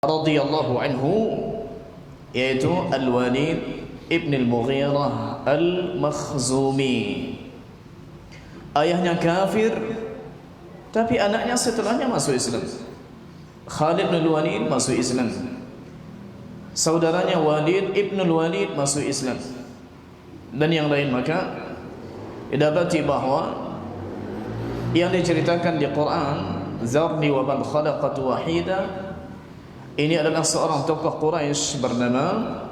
radhiyallahu anhu, yaitu Al-Walid ibn al-Mughirah al-Makhzumi. Ayahnya kafir, tapi anaknya setelahnya masuk Islam. Khalid bin Walid masuk Islam, saudaranya Walid ibn al-Walid masuk Islam, dan yang lain. Maka didapati bahawa yang diceritakan di Quran, Zarni wa man khalaqtu wahida, ini adalah seorang tokoh Quraisy bernama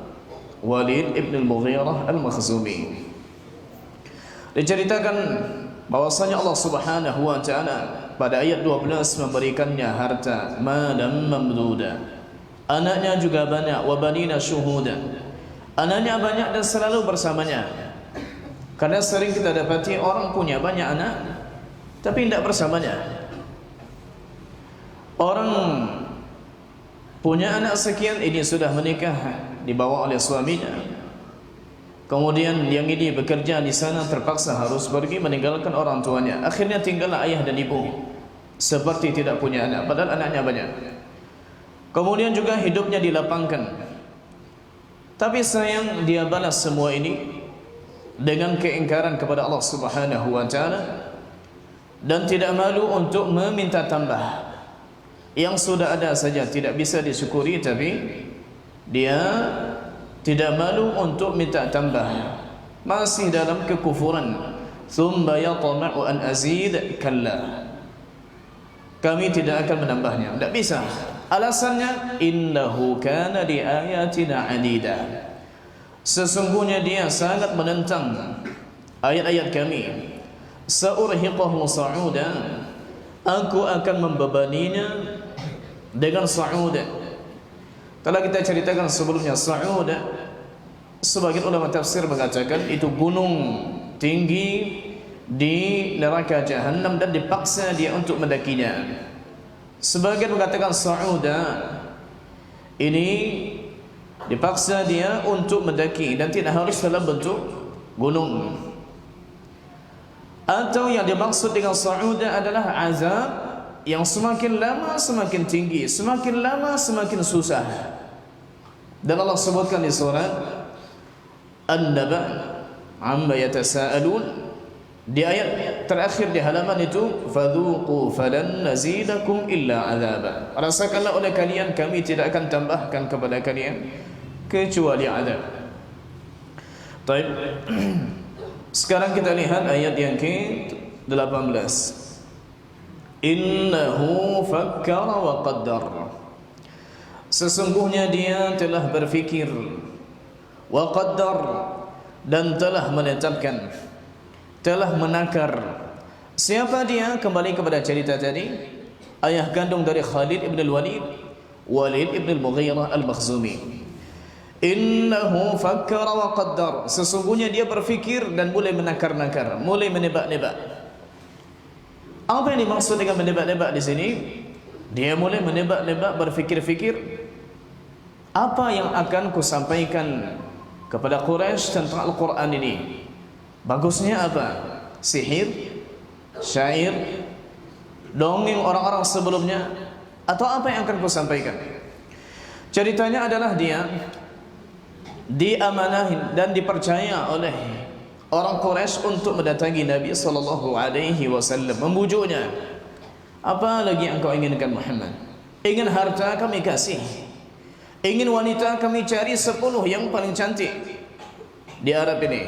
Walid ibn al-Mughirah al-Makhzumi. Diceritakan bahwasanya Allah Subhanahu wa taala pada ayat 12 memberikannya harta malam mamduda, anaknya juga banyak, wa banina syuhuda, anaknya banyak dan selalu bersamanya. Karena sering kita dapati orang punya banyak anak tapi tidak bersamanya. Orang punya anak sekian, ini sudah menikah, dibawa oleh suaminya, kemudian yang ini bekerja di sana, terpaksa harus pergi meninggalkan orang tuanya. Akhirnya tinggallah ayah dan ibu, seperti tidak punya anak, padahal anaknya banyak. Kemudian juga hidupnya dilapangkan, tapi sayang dia balas semua ini dengan keingkaran kepada Allah Subhanahu wa taala, dan tidak malu untuk meminta tambah. Yang sudah ada saja tidak bisa disyukuri, tapi dia tidak malu untuk minta tambah, masih dalam kekufuran. Thumma yatma'u an azid, kalla, kami tidak akan menambahnya, tidak bisa. Alasannya, innahu kana li ayatina anida, sesungguhnya dia sangat menentang ayat-ayat kami. Sa'urhiqahu sa'uda, aku akan membebaninya dengan sa'uda. Telah kita ceritakan sebelumnya, sa'uda sebagian ulama tafsir mengatakan itu gunung tinggi di neraka Jahannam dan dipaksa dia untuk mendakinya. Sebagian mengatakan sa'uda ini dipaksa dia untuk mendaki dan tidak harus dalam bentuk gunung. Atau yang dimaksud dengan sa'uda adalah azab yang semakin lama semakin tinggi, semakin lama semakin susah. Dan Allah sebutkan di surat An-Naba, amma yatasaalun, di ayat terakhir di halaman itu, fadhuqu falan nazidakum illa azaba, rasakanlah oleh kalian, kami tidak akan tambahkan kepada kalian kecuali azab. Baik. Sekarang kita lihat ayat yang ke-18. Innahu fakkara wa qaddar, sesungguhnya dia telah berfikir, wa qaddar, dan telah menetapkan, telah menakar. Siapa dia? Kembali kepada cerita tadi, ayah kandung dari Khalid ibn al-Walid, Walid ibn al-Mughirah al-Makhzumi. Innahu fakkara wa qaddar, sesungguhnya dia berfikir dan mulai menakar-nakar, mulai menebak-nebak. Apa yang dimaksud dengan menebak-nebak di sini? Dia mulai menebak-nebak, berfikir-fikir, apa yang akan kusampaikan kepada Quraisy tentang Al-Quran ini? Bagusnya apa? Sihir, syair, dongeng orang-orang sebelumnya, atau apa yang akan kusampaikan? Ceritanya adalah dia diamanahin dan dipercaya oleh orang Quraisy untuk mendatangi Nabi sallallahu alaihi wasallam, membujuknya. Apa lagi engkau inginkan Muhammad? Ingin harta, kami kasih. Ingin wanita, kami cari 10 yang paling cantik di Arab ini.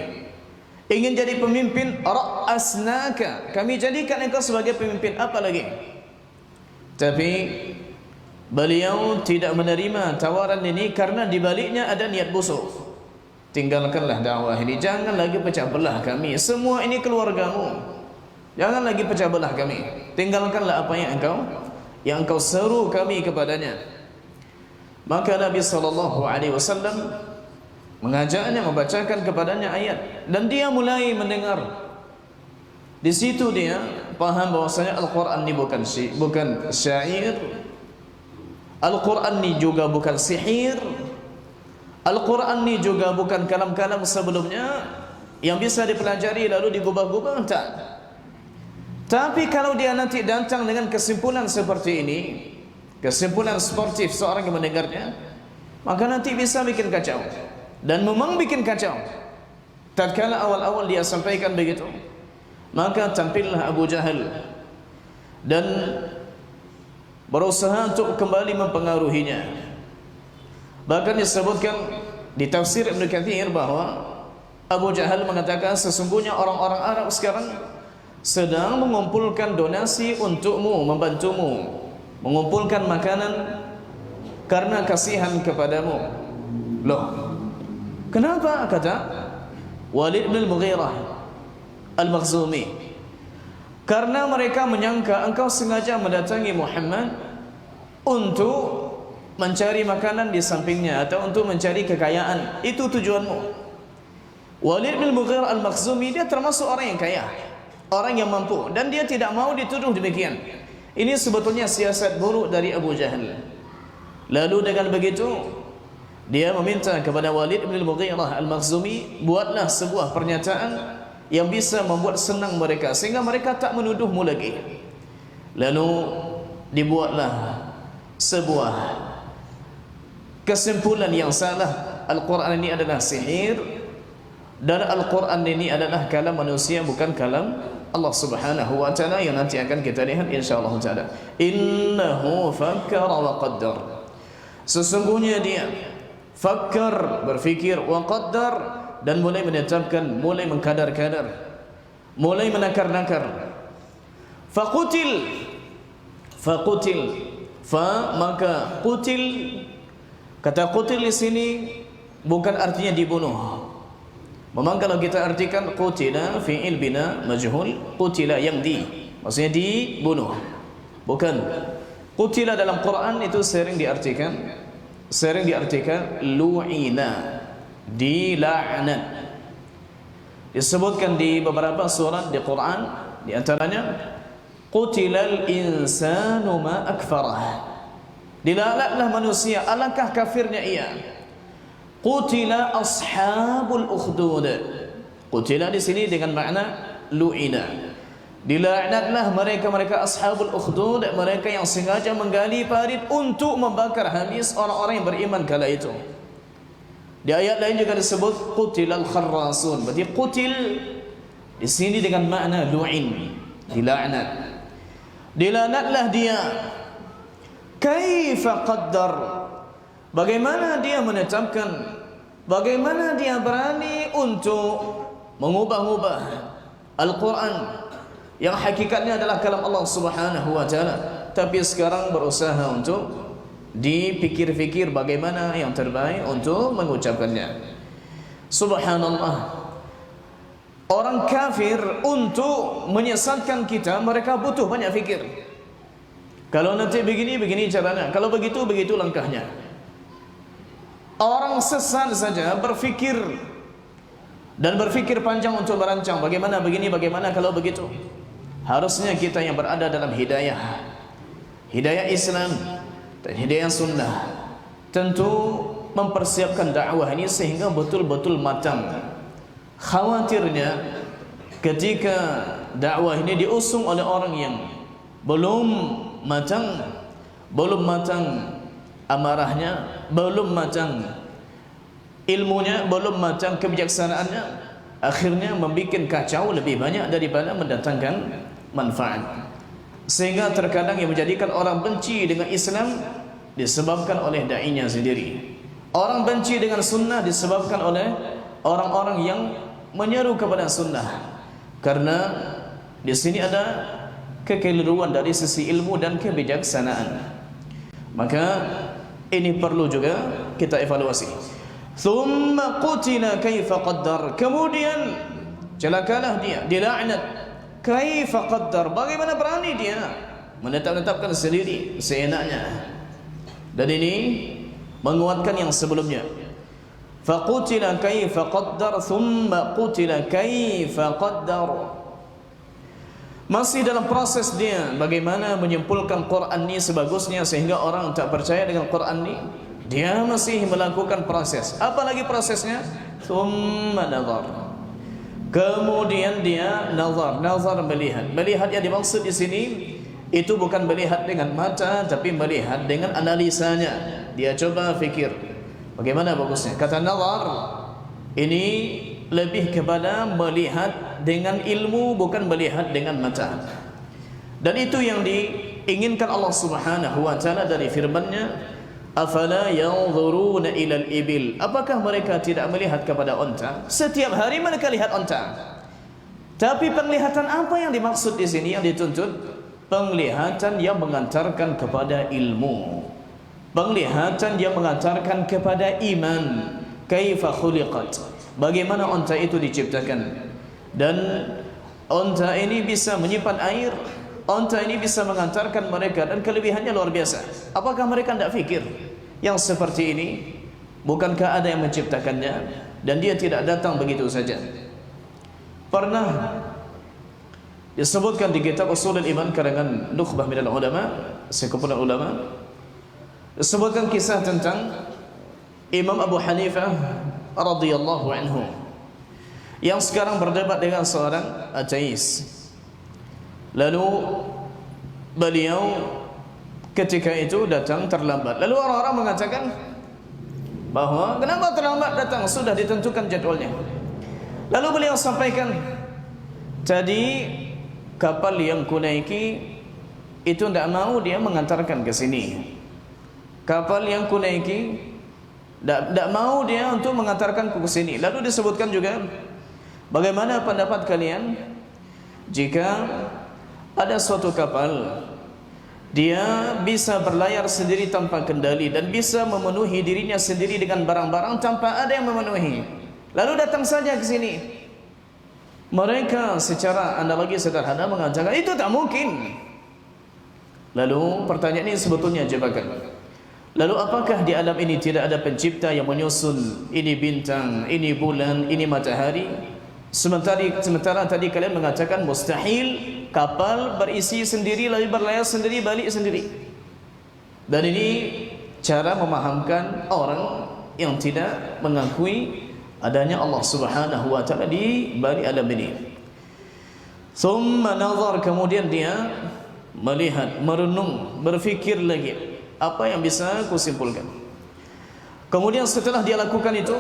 Ingin jadi pemimpin, ra'asnaka, kami jadikan engkau sebagai pemimpin. Apa lagi? Tapi beliau tidak menerima tawaran ini karena di baliknya ada niat busuk. Tinggalkanlah dakwah ini, jangan lagi pecah belah kami, semua ini keluargamu, jangan lagi pecah belah kami. Tinggalkanlah apa yang engkau seru kami kepadanya. Maka Nabi SAW mengajaknya, membacakan kepadanya ayat, dan dia mulai mendengar. Di situ dia paham bahwasanya Al-Quran ini bukan syair, Al-Quran ini juga bukan sihir, Al-Quran ini juga bukan kalam-kalam sebelumnya yang bisa dipelajari lalu digubah-gubah. Tak. Tapi kalau dia nanti datang dengan kesimpulan seperti ini, kesimpulan sportif seorang yang mendengarnya, maka nanti bisa bikin kacau. Dan memang bikin kacau. Tatkala awal-awal dia sampaikan begitu, maka tampillah Abu Jahal dan berusaha untuk kembali mempengaruhinya. Bahkan disebutkan di tafsir Ibn Katsir bahwa Abu Jahal mengatakan, sesungguhnya orang-orang Arab sekarang sedang mengumpulkan donasi untukmu, membantumu, mengumpulkan makanan karena kasihan kepadamu. Loh, kenapa? Kata Walid bin Al-Mughirah Al-Makhzumi, karena mereka menyangka engkau sengaja mendatangi Muhammad untuk mencari makanan di sampingnya atau untuk mencari kekayaan. Itu tujuanmu. Walid bin Al-Mughirah Al-Makhzumi dia termasuk orang yang kaya, orang yang mampu, dan dia tidak mau dituduh demikian. Ini sebetulnya siasat buruk dari Abu Jahal. Lalu dengan begitu dia meminta kepada Walid bin Al-Mughirah Al-Makhzumi, buatlah sebuah pernyataan yang bisa membuat senang mereka sehingga mereka tak menuduhmu lagi. Lalu dibuatlah sebuah kesimpulan yang salah. Al-Quran ini adalah sihir dan Al-Quran ini adalah kalam manusia, bukan kalam Allah Subhanahu wa ta'ala, yang nanti akan kita lihat insyaallah ta'ala. Innahu fakkara wa qaddar, sesungguhnya dia fakkar, berfikir, wa qaddar, dan mulai menetapkan, mulai mengkadar-kadar, mulai menakar-nakar. Faqutil, fa maka qutil, kata qutil di sini bukan artinya dibunuh. Memang kalau kita artikan qutila fi'il bina majhul, qutila yang maksudnya dibunuh. Bukan. Qutila dalam Quran itu sering diartikan lu'ina, dila'nat. Disebutkan di beberapa surat di Quran, di antaranya qutilal insanu ma akfarah, dilaknatlah manusia, alangkah kafirnya ia. Qutila ashabul ukhdud, qutila di sini dengan makna lu'ina, dilaknatlah mereka ashabul ukhdud, mereka yang sengaja menggali parit untuk membakar habis orang-orang yang beriman kala itu. Di ayat lain juga disebut qutilal kharrasun, berarti qutil di sini dengan makna lu'in, dilaknatlah dia. Kaifa qaddar, bagaimana dia menetapkan, bagaimana dia berani untuk mengubah-ubah Al-Quran yang hakikatnya adalah kalam Allah Subhanahu wa ta'ala, tapi sekarang berusaha untuk dipikir-fikir bagaimana yang terbaik untuk mengucapkannya. Subhanallah, orang kafir untuk menyesatkan kita, mereka butuh banyak fikir. Kalau nanti begini caranya, kalau begitu langkahnya. Orang sesat saja berfikir dan berfikir panjang untuk merancang bagaimana begini, bagaimana kalau begitu. Harusnya kita yang berada dalam hidayah Islam dan hidayah sunnah tentu mempersiapkan dakwah ini sehingga betul-betul matang. Khawatirnya ketika dakwah ini diusung oleh orang yang belum matang amarahnya, belum matang ilmunya, belum matang kebijaksanaannya, akhirnya membuat kacau lebih banyak daripada mendatangkan manfaat. Sehingga terkadang yang menjadikan orang benci dengan Islam disebabkan oleh da'inya sendiri. Orang benci dengan sunnah disebabkan oleh orang-orang yang menyeru kepada sunnah. Karena di sini ada kekeliruan dari sisi ilmu dan kebijaksanaan. Maka ini perlu juga kita evaluasi. Thumma qutila kaifa qaddar, kemudian celakalah dia, dilaknat. Kaifa qaddar, bagaimana berani dia menetapkan sendiri seenaknya. Dan ini menguatkan yang sebelumnya. Faqutila kaifa qaddar, thumma qutila kaifa qaddar. Masih dalam proses dia bagaimana menyimpulkan Quran ini sebagusnya sehingga orang tak percaya dengan Quran ini. Dia masih melakukan proses. Apa lagi prosesnya? Thumma nazar, kemudian dia nazar melihat yang dimaksud di sini Itu bukan melihat dengan mata, tapi melihat dengan analisanya. Dia coba fikir bagaimana bagusnya. Kata nazar ini lebih kepada melihat dengan ilmu, bukan melihat dengan mata. Dan itu yang diinginkan Allah Subhanahu wa taala dari firman-Nya, afala yanzuruna ilal ibil. Apakah mereka tidak melihat kepada unta? Setiap hari mereka lihat unta. Tapi penglihatan apa yang dimaksud di sini, yang dituntut? Penglihatan yang mengantarkan kepada ilmu, penglihatan yang mengantarkan kepada iman. Kaifa khuliqat, bagaimana unta itu diciptakan. Dan unta ini bisa menyimpan air, unta ini bisa mengantarkan mereka, dan kelebihannya luar biasa. Apakah mereka tidak fikir yang seperti ini? Bukankah ada yang menciptakannya dan dia tidak datang begitu saja? Pernah disebutkan di kitab Ushulul Iman karangan Nukhbah minal Ulama, sekumpulan ulama, disebutkan kisah tentang Imam Abu Hanifah radhiyallahu anhu yang sekarang berdebat dengan seorang ateis. Lalu beliau ketika itu datang terlambat. Lalu orang-orang mengatakan bahwa kenapa terlambat datang, sudah ditentukan jadwalnya. Lalu beliau sampaikan, tadi kapal yang kunaiki itu tidak mau dia mengantarkan ke sini. Kapal yang kunaiki tidak mau dia untuk mengantarkan ke sini. Lalu disebutkan juga, bagaimana pendapat kalian jika ada suatu kapal dia bisa berlayar sendiri tanpa kendali dan bisa memenuhi dirinya sendiri dengan barang-barang tanpa ada yang memenuhi, lalu datang saja ke sini. Mereka secara analogi sederhana mengatakan itu tak mungkin. Lalu pertanyaan ini sebetulnya jebakan. Lalu apakah di alam ini tidak ada pencipta yang menyusun ini bintang, ini bulan, ini matahari? Sementara tadi kalian mengatakan mustahil kapal berisi sendiri, lalu berlayar sendiri, balik sendiri. Dan ini cara memahamkan orang yang tidak mengakui adanya Allah Subhanahu wa taala di balik alam ini. Thumma nazar, kemudian dia melihat, merenung, berfikir lagi, apa yang bisa kusimpulkan. Kemudian setelah dia lakukan itu,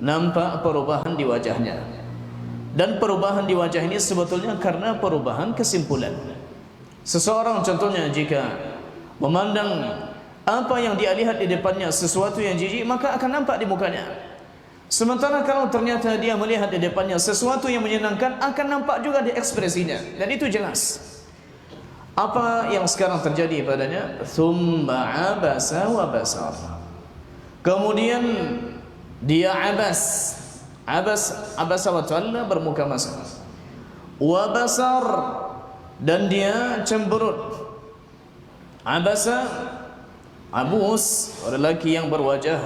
nampak perubahan di wajahnya. Dan perubahan di wajah ini sebetulnya karena perubahan kesimpulan. Seseorang contohnya jika memandang apa yang dia lihat di depannya sesuatu yang jijik, maka akan nampak di mukanya. Sementara kalau ternyata dia melihat di depannya sesuatu yang menyenangkan, akan nampak juga di ekspresinya. Dan itu jelas. Apa yang sekarang terjadi padanya? Thumma abasa wa basar. Kemudian dia abasa wa tawalla, bermuka masam. Wa basar, dan dia cemberut. Abasa, abus, lelaki yang berwajah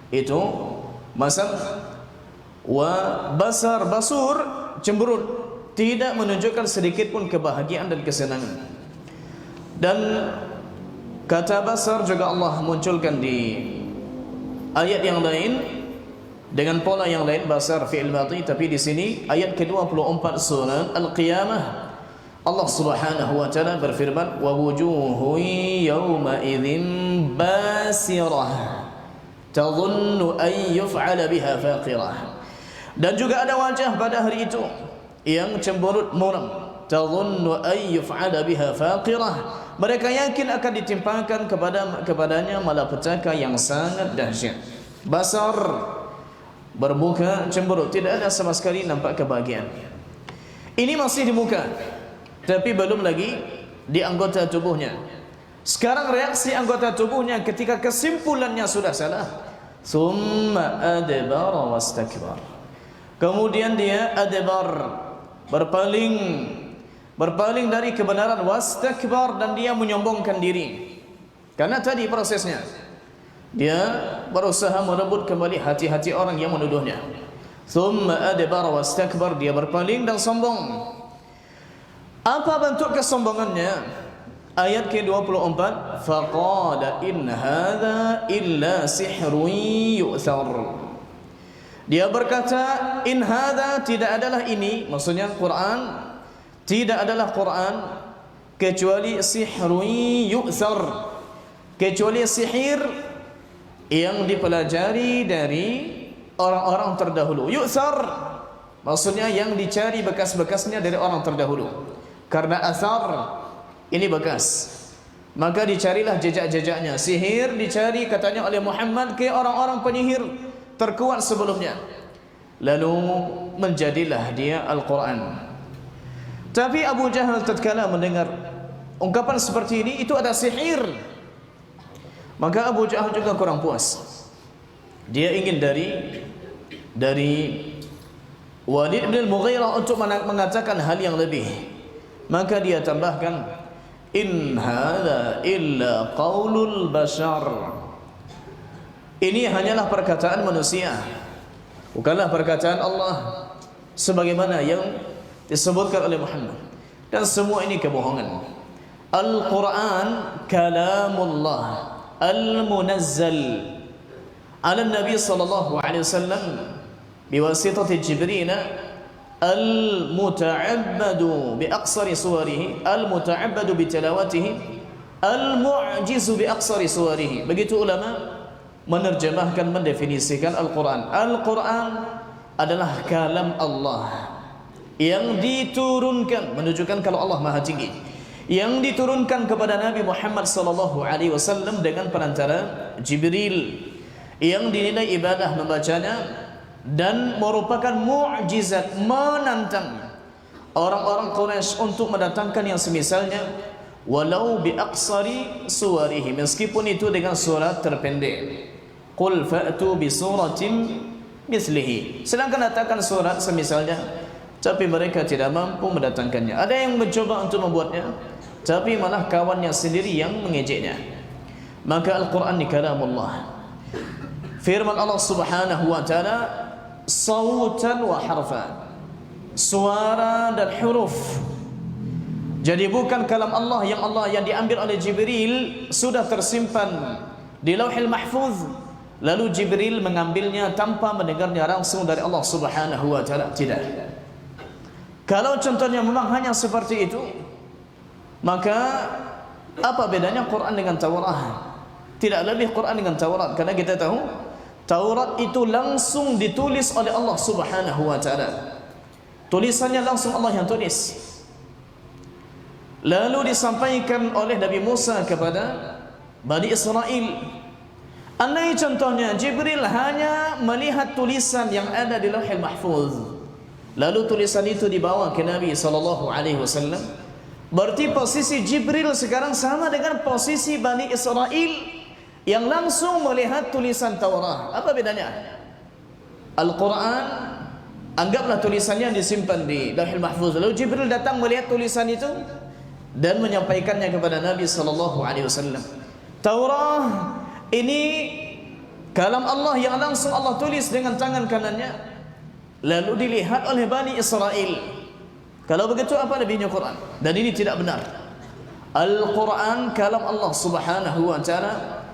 itu masam. Wa basar, basur, cemberut, tidak menunjukkan sedikit pun kebahagiaan dan kesenangan. Dan kata basar juga Allah munculkan di ayat yang lain dengan pola yang lain, basar fi'il madhi, tapi di sini ayat ke-24 surah Al-Qiyamah Allah Subhanahu wa taala berfirman, wa wujuhun yawma idzin basirah tadhunnu an yuf'ala biha faqirah. Dan juga ada wajah pada hari itu yang cemberut muram, tadhunnu an yuf'ala biha faqirah. Mereka yakin akan ditimpakan kepadanya malapetaka yang sangat dahsyat. Basar, bermuka cemberut, tidak ada sama sekali nampak kebahagiaan. Ini masih di muka, tapi belum lagi di anggota tubuhnya. Sekarang reaksi anggota tubuhnya ketika kesimpulannya sudah salah. Thumma adbara wastakbar. Kemudian dia adbar, berpaling dari kebenaran, wastakbar, dan dia menyombongkan diri. Karena tadi prosesnya dia berusaha merebut kembali hati-hati orang yang menuduhnya. Thumma adbara wastakbar, dia berpaling dan sombong. Apa bentuk kesombongannya? Ayat ke-24, faqala in hadza illa sihrun yu'thar. Dia berkata, in hadza, tidak adalah ini, maksudnya Quran, tidak adalah Quran, kecuali sihrun yu'thar, kecuali sihir yang dipelajari dari orang-orang terdahulu. Yu'thar maksudnya yang dicari bekas-bekasnya dari orang terdahulu. Karena athar ini bekas, maka dicarilah jejak-jejaknya. Sihir dicari katanya oleh Muhammad ke orang-orang penyihir terkuat sebelumnya, lalu menjadilah dia Al-Quran. Tapi Abu Jahal tatkala mendengar ungkapan seperti ini, itu ada sihir, maka Abu Jahal juga kurang puas. Dia ingin dari Walid bin Al-Mughirah untuk mengatakan hal yang lebih. Maka dia tambahkan, in hadza illa qaulul bashar, ini hanyalah perkataan manusia, bukanlah perkataan Allah sebagaimana yang disebutkan oleh Muhammad. Dan semua ini kebohongan. Al-Quran kalamullah al-munazzal ala Nabi sallallahu alaihi wasallam biwasitati Jibril al-muta'abbadu bi aqsari suwarihi, al-muta'abbadu bi tilawatihi, al-mu'jizu bi aqsari suwarihi. Begitu ulama menerjemahkan, mendefinisikan Al-Quran. Al-Quran adalah kalam Allah yang diturunkan, menunjukkan kalau Allah Maha Tinggi, yang diturunkan kepada Nabi Muhammad sallallahu alaihi wasallam dengan perantara Jibril, yang dinilai ibadah membacanya dan merupakan mukjizat, menantang orang-orang Quraisy untuk mendatangkan yang semisalnya, walau bi aqsari suwarihi, meskipun itu dengan surat terpendek. Qul fa'tu bi suratin mislihi, sedangkan datangkan surat semisalnya, tapi mereka tidak mampu mendatangkannya. Ada yang mencoba untuk membuatnya, tapi malah kawannya sendiri yang mengejeknya. Maka Al-Quran ni kalamullah, firman Allah subhanahu wa ta'ala, sautan wa harfan, suara dan huruf. Jadi bukan kalam Allah yang diambil oleh Jibril, sudah tersimpan di Lauhil Mahfuz, lalu Jibril mengambilnya tanpa mendengarnya langsung dari Allah subhanahu wa ta'ala. Tidak. Kalau contohnya memang hanya seperti itu, maka apa bedanya Quran dengan Taurat? Tidak lebih Quran dengan Taurat, karena kita tahu Taurat itu langsung ditulis oleh Allah subhanahu wa ta'ala. Tulisannya langsung Allah yang tulis, lalu disampaikan oleh Nabi Musa kepada Bani Israel. Andai contohnya Jibril hanya melihat tulisan yang ada di Lauhil Mahfuz, lalu tulisan itu dibawa ke Nabi SAW, berarti posisi Jibril sekarang sama dengan posisi Bani Israel yang langsung melihat tulisan Taurat. Apa bedanya? Al-Quran, anggaplah tulisannya disimpan di Lauhil Mahfuz, lalu Jibril datang melihat tulisan itu dan menyampaikannya kepada Nabi SAW. Taurat ini kalam Allah yang langsung Allah tulis dengan tangan kanannya, lalu dilihat oleh Bani Israel. Kalau begitu apa lebihnya Quran? Dan ini tidak benar. Al-Quran kalam Allah subhanahu wa ta'ala,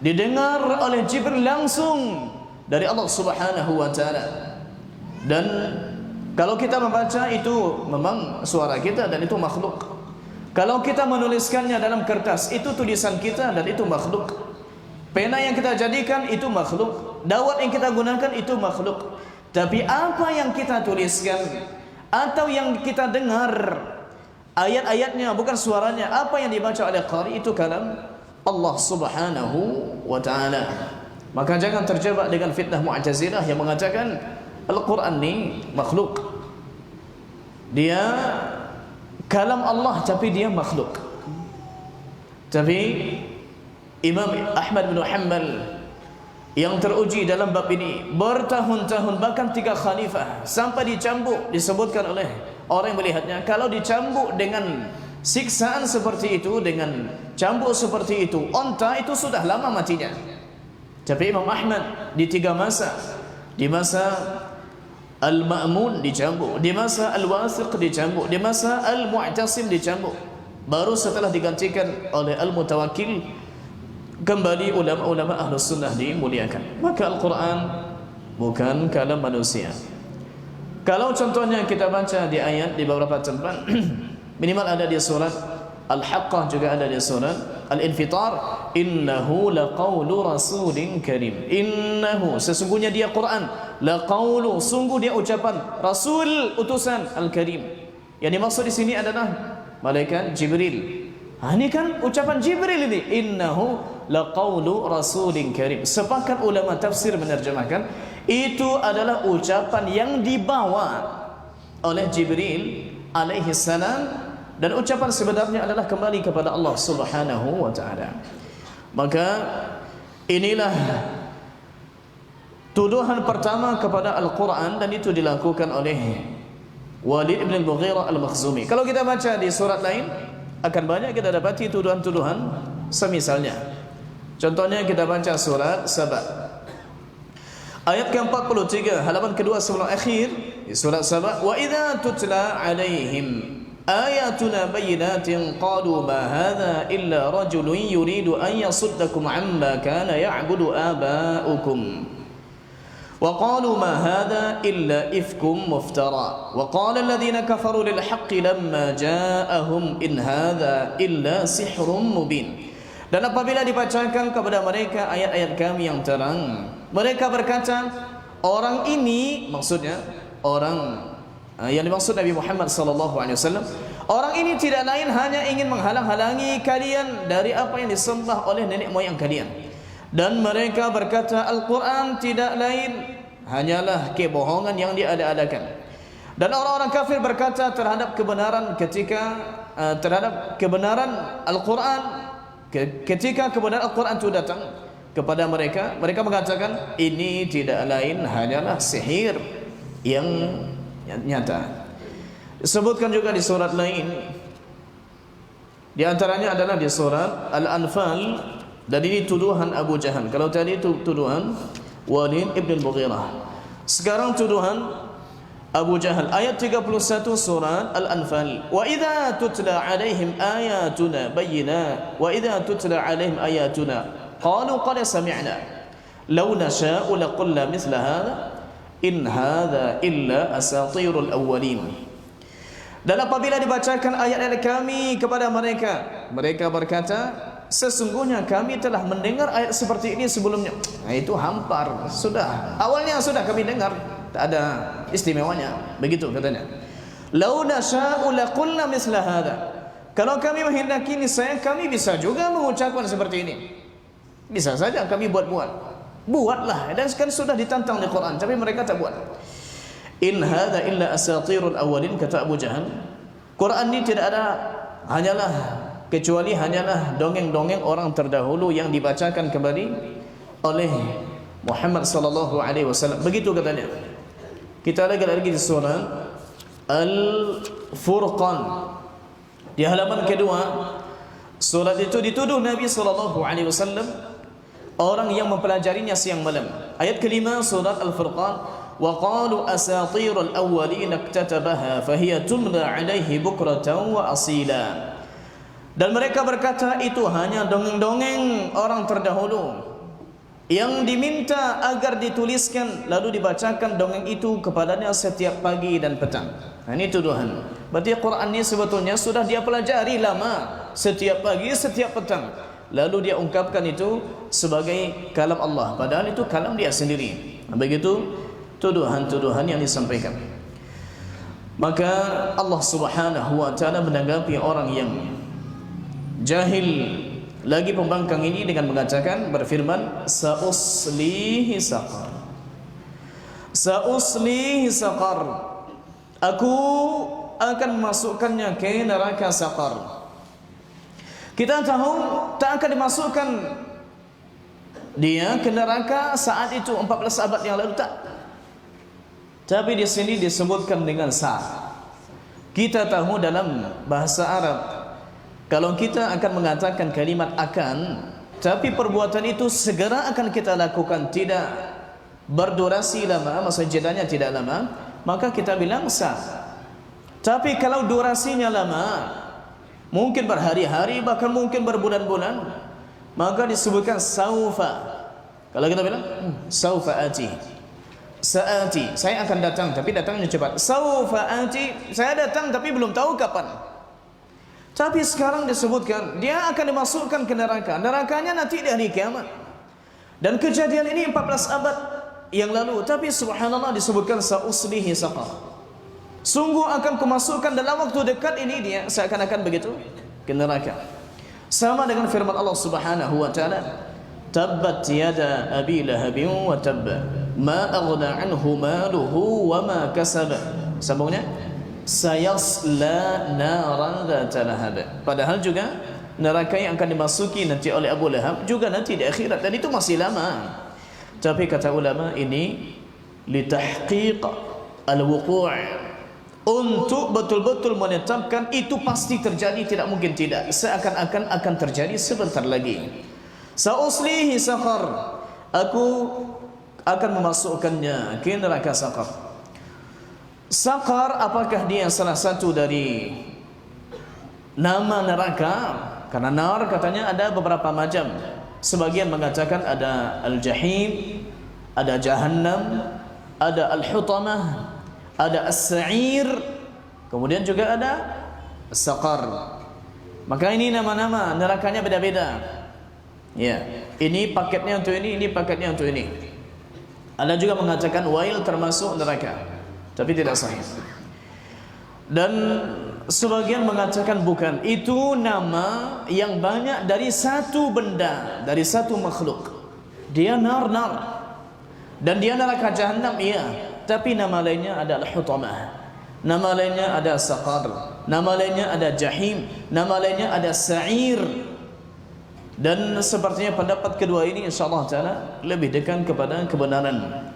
didengar oleh Jibril langsung dari Allah subhanahu wa ta'ala. Dan kalau kita membaca itu memang suara kita dan itu makhluk. Kalau kita menuliskannya dalam kertas, itu tulisan kita dan itu makhluk. Pena yang kita jadikan itu makhluk, dawat yang kita gunakan itu makhluk. Tapi apa yang kita tuliskan atau yang kita dengar ayat-ayatnya, bukan suaranya, apa yang dibaca oleh qari, itu kalam Allah subhanahu wa ta'ala. Maka jangan terjebak dengan fitnah Mu'tazilah yang mengatakan Al-Quran ni makhluk, dia kalam Allah tapi dia makhluk. Tapi Imam Ahmad bin Hanbal yang teruji dalam bab ini bertahun-tahun, bahkan 3 khalifah, sampai dicambuk, disebutkan oleh orang yang melihatnya, kalau dicambuk dengan siksaan seperti itu, dengan cambuk seperti itu, onta itu sudah lama matinya. Tapi Imam Ahmad di 3 masa, di masa Al-Ma'mun dicambuk, di masa Al-Wathiq dicambuk, di masa Al-Mu'tasim dicambuk, baru setelah digantikan oleh Al-Mutawakkil kembali ulama-ulama Ahlus Sunnah dimuliakan. Maka Al-Quran bukan kalam manusia. Kalau contohnya kita baca di ayat di beberapa tempat, minimal ada di surat Al-Haqqah juga ada di surat Al-Infitar, innahu laqawlu rasulin karim. Innahu, sesungguhnya dia Quran, laqawlu, sungguh dia ucapan rasul, utusan al-karim. Yang dimaksud di sini adalah malaikat Jibril. Ini kan ucapan Jibril ini, innahu laqawlu rasulin karim. Sepakat ulama tafsir menerjemahkan itu adalah ucapan yang dibawa oleh Jibril alaihi salam, dan ucapan sebenarnya adalah kembali kepada Allah Subhanahu wa taala. Maka inilah tuduhan pertama kepada Al-Quran, dan itu dilakukan oleh Walid ibn al-Mughirah al-Makhzumi. Kalau kita baca di surat lain, akan banyak kita dapati tuduhan-tuduhan semisalnya. Contohnya kita baca surat Saba ayat ke-43, halaman kedua sebelum akhir di surat Saba, wa idza tutla alaihim ayatuna bayyinatin qalu ma hadha illa rajulun yuridu an yasuddakum amma kana ya'budu aba'ukum wa qalu ma hadha illa ifkum muftara wa qala alladhina kafaru lil haqqi lamma ja'ahum in hadha illa sihrun mubin. Dan apabila dibacakan kepada mereka ayat-ayat kami yang terang, mereka berkata, orang ini, maksudnya orang yang dimaksud Nabi Muhammad sallallahu alaihi wasallam, orang ini tidak lain hanya ingin menghalang-halangi kalian dari apa yang disembah oleh nenek moyang kalian. Dan mereka berkata Al-Quran tidak lain hanyalah kebohongan yang diada-adakan. Dan orang-orang kafir berkata terhadap kebenaran terhadap kebenaran Al-Quran, ketika kebenaran Al-Quran itu datang kepada mereka, mereka mengatakan ini tidak lain hanyalah sihir yang nyata. Disebutkan juga di surat lain, di antaranya adalah di surat Al-Anfal, dan ini tuduhan Abu Jahal. Kalau tadi itu tuduhan Walid ibn al-Mughirah, sekarang tuduhan Abu Jahal. Ayat 31 surat Al-Anfal, wa idza tutla alaihim ayatuna bayyinat wa idza tutla alaihim ayatuna qalu qad sami'na law nasha'u laqulna mithla hadha in hadha illa asatirul awwalin. Dan apabila dibacakan ayat-ayat kami kepada mereka, mereka berkata sesungguhnya kami telah mendengar ayat seperti ini sebelumnya. Nah, itu hampar, sudah awalnya sudah kami dengar, tak ada istimewanya, begitu katanya. Lau nasya'u laqulna misla hadha, kalau kami menghendaki niscaya kami bisa juga mengucapkan seperti ini. Bisa saja kami buatlah, dan kan sudah ditantang di Quran, tapi mereka tak buat. In hadha illa asatirul awwalin, kata Abu Jahal, Quran ini tidak ada kecuali hanyalah dongeng-dongeng orang terdahulu yang dibacakan kembali oleh Muhammad sallallahu alaihi wasallam. Begitu katanya. Kita lagi di surah Al-Furqan di halaman kedua. Surat itu dituduh Nabi sallallahu alaihi wasallam orang yang mempelajarinya siang malam. Ayat kelima surat Al-Furqan, wa qalu asatirul awwalin iktatabaha fahiya tumla alaihi bukratan wa asila. Dan mereka berkata itu hanya dongeng-dongeng orang terdahulu yang diminta agar dituliskan lalu dibacakan dongeng itu kepadanya setiap pagi dan petang. Nah, ini tuduhan. Berarti Quran ini sebetulnya sudah dia pelajari lama, setiap pagi, setiap petang. Lalu dia ungkapkan itu sebagai kalam Allah, padahal itu kalam dia sendiri. Begitu tuduhan-tuduhan yang disampaikan. Maka Allah Subhanahu wa taala menanggapi orang yang jahil lagi pembangkang ini dengan mengatakan, berfirman, sa'uslihi saqar, sa'uslihi saqar, aku akan memasukkannya ke neraka saqar. Kita tahu tak akan dimasukkan dia ke neraka saat itu 14 abad yang lalu, tak. Tapi di sini disebutkan dengan sa. Kita tahu dalam bahasa Arab, kalau kita akan mengatakan kalimat akan, tapi perbuatan itu segera akan kita lakukan, tidak berdurasi lama, maksudnya jedanya tidak lama, maka kita bilang sa. Tapi kalau durasinya lama, mungkin berhari-hari, bahkan mungkin berbulan-bulan, maka disebutkan saufa. Kalau kita bilang saufa ati, saati, saya akan datang, tapi datangnya cepat. Saufa ati, saya datang tapi belum tahu kapan. Tapi sekarang disebutkan dia akan dimasukkan ke neraka. Nerakanya nanti di hari kiamat. Dan kejadian ini 14 abad yang lalu. Tapi subhanallah disebutkan sa'uslihi saqar. Sungguh akan kumasukkan dalam waktu dekat ini dia seakan-akan begitu ke neraka. Sama dengan firman Allah Subhanahu wa taala, tabbat yada abi lahabin wa tabba ma aghna anhu maluhu wa ma kasaba. Sambungnya sayasla naran dzata lahab. Padahal juga neraka yang akan dimasuki nanti oleh Abu Lahab juga nanti di akhirat, dan itu masih lama. Tapi kata ulama ini litahqiq al-wuqu', untuk betul-betul menetapkan itu pasti terjadi, tidak mungkin tidak, seakan-akan akan terjadi sebentar lagi. Sa'uslihi saqar, aku akan memasukkannya ke neraka saqar. Saqar apakah dia salah satu dari nama neraka? Karena nar katanya ada beberapa macam. Sebagian mengatakan ada al-jahim, ada jahannam, ada al-hutamah, ada as-sa'ir, kemudian juga ada saqar. Maka ini nama-nama nerakanya beda-beda. Ya, ini paketnya untuk ini paketnya untuk ini. Ada juga mengatakan wail termasuk neraka, tapi tidak sahih. Dan sebagian mengatakan bukan, itu nama yang banyak dari satu benda, dari satu makhluk. Dia nar, dan dia neraka jahannam, iya, tapi nama lainnya ada al-hutamah, nama lainnya ada saqar, nama lainnya ada jahim, nama lainnya ada sa'ir. Dan sepertinya pendapat kedua ini insyaallah taala lebih dekat kepada kebenaran.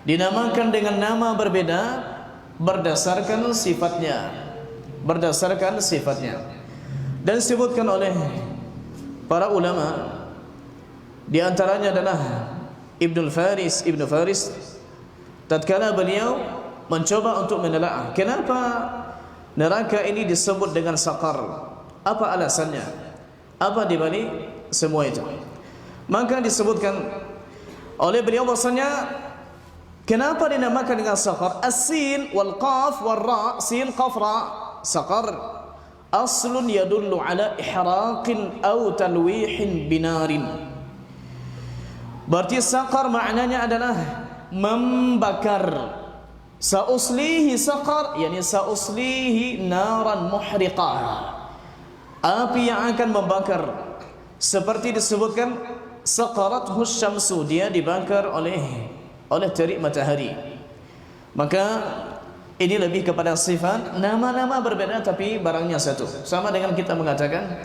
Dinamakan dengan nama berbeda berdasarkan sifatnya, dan disebutkan oleh para ulama, di antaranya adalah Ibnu Faris. Tatkala beliau mencoba untuk menelaah kenapa neraka ini disebut dengan saqar, apa alasannya, apa dibalik semua itu, maka disebutkan oleh beliau bahasanya kenapa dinamakan dengan saqar. As-sin wal qaf wal ra, sin qaf ra, saqar aslun yadullu ala ihraqin aw talwihin binarin. Berarti saqar maknanya adalah membakar. Sa'uslihi saqar, yani sa'uslihi naran muhriqah, api yang akan membakar. Seperti disebutkan saqarathu syamsu, dia dibakar oleh terik matahari. Maka ini lebih kepada sifat, nama-nama berbeda tapi barangnya satu. Sama dengan kita mengatakan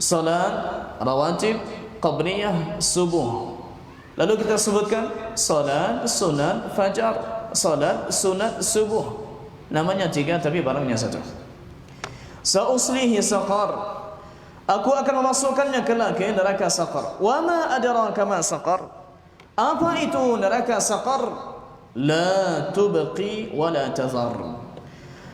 salat rawatib qabliyah subuh, lalu kita sebutkan salat sunat fajar, salat sunat subuh, namanya tiga tapi barangnya satu. Sa'uslihi saqar, aku akan memasukkannya ke neraka saqar. Wa ma adraka ma saqar, apa itu neraka saqar? La tubqi wa la tazar.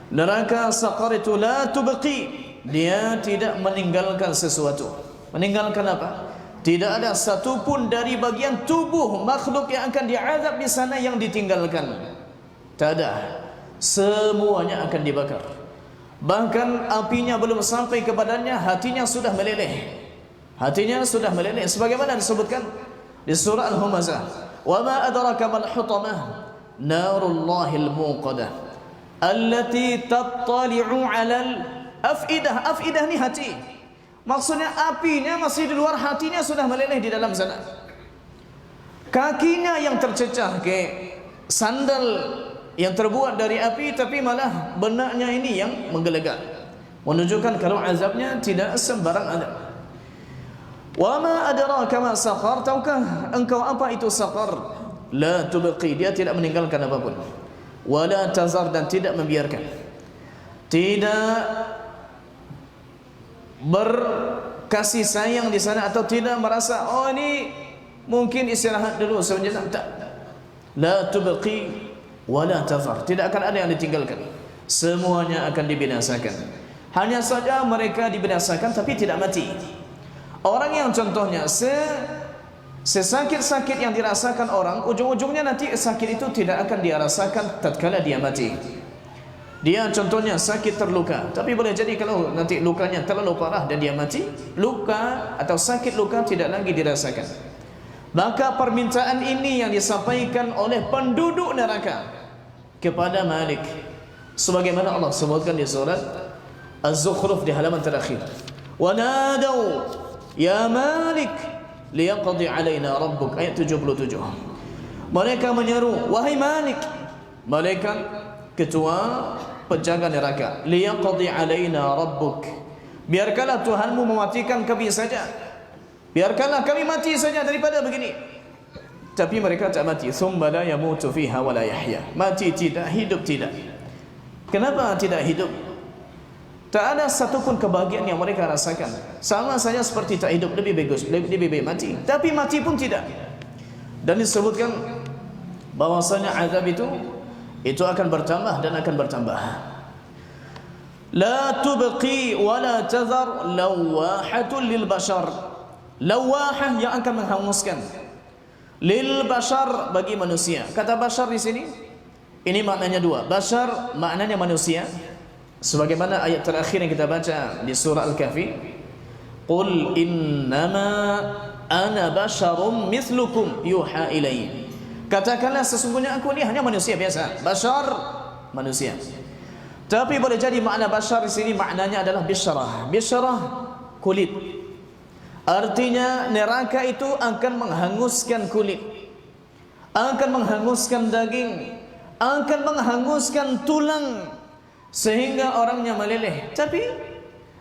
Neraka saqar itu la tubqi, dia tidak meninggalkan sesuatu. Meninggalkan apa? Tidak ada satu pun dari bagian tubuh makhluk yang akan diazab di sana yang ditinggalkan. Tak ada. Semuanya akan dibakar. Bahkan apinya belum sampai ke badannya, hatinya sudah meleleh. Hatinya sudah meleleh, sebagaimana disebutkan di surah Al-Humazah. Wa ma adraka mal hutamah, narullahil muqadah allati tattali'u 'alal afidah. Afidah ni hati. Maksudnya apinya masih di luar, hatinya sudah meleleh di dalam sana. Kakinya yang tercecah ke sandal yang terbuat dari api, tapi malah benaknya ini yang menggelegar, menunjukkan kalau azabnya tidak sembarang azab. Wa ma adraka ma saqar, tahukah engkau apa itu saqar? La tubqi, dia tidak meninggalkan apapun. Wa la tazar, dan tidak membiarkan, tidak berkasih sayang di sana, atau tidak merasa oh ini mungkin istirahat dulu sejenak. Tak. La tubqi wa la tazar, tidak akan ada yang ditinggalkan, semuanya akan dibinasakan. Hanya saja mereka dibinasakan tapi tidak mati. Orang yang contohnya sesakit-sakit yang dirasakan orang, ujung-ujungnya nanti sakit itu tidak akan dia rasakan tatkala dia mati. Dia contohnya sakit terluka, tapi boleh jadi kalau nanti lukanya terlalu parah dan dia mati, luka atau sakit luka tidak lagi dirasakan. Maka permintaan ini yang disampaikan oleh penduduk neraka kepada Malik, sebagaimana Allah sebutkan di surat Az-Zukhruf di halaman terakhir. Wa nadau ya Malik liyaqdi alaina rabbuk, ayat 77. Mereka menyeru, wahai Malik, malaikat ketua penjaga neraka, liyaqdi alaina rabbuk, biarkanlah Tuhanmu mematikan kami saja, biarkanlah kami mati saja daripada begini. Tapi mereka tak mati. Thumma la yamutu fiha wa la yahya, mati tidak, hidup tidak. Kenapa tidak hidup? Tak ada satupun kebahagiaan yang mereka rasakan. Sama saja seperti tak hidup, lebih bagus, lebih baik mati. Tapi mati pun tidak. Dan disebutkan bahwasanya azab itu akan bertambah dan akan bertambah. La tubqi wa la tazar lawahatun lil bashar, lawahah yang akan menghanguskan, lil bashar bagi manusia. Kata bashar di sini ini maknanya dua. Bashar maknanya manusia, sebagaimana ayat terakhir yang kita baca di surah Al-Kahfi, qul innama ana basyarum mithlukum yuha ilayya, katakanlah sesungguhnya aku ini hanya manusia biasa. Bashar manusia. Tapi boleh jadi makna bashar di sini maknanya adalah bisyrah. Bisyrah kulit. Artinya neraka itu akan menghanguskan kulit, akan menghanguskan daging, akan menghanguskan tulang sehingga orangnya meleleh. Tapi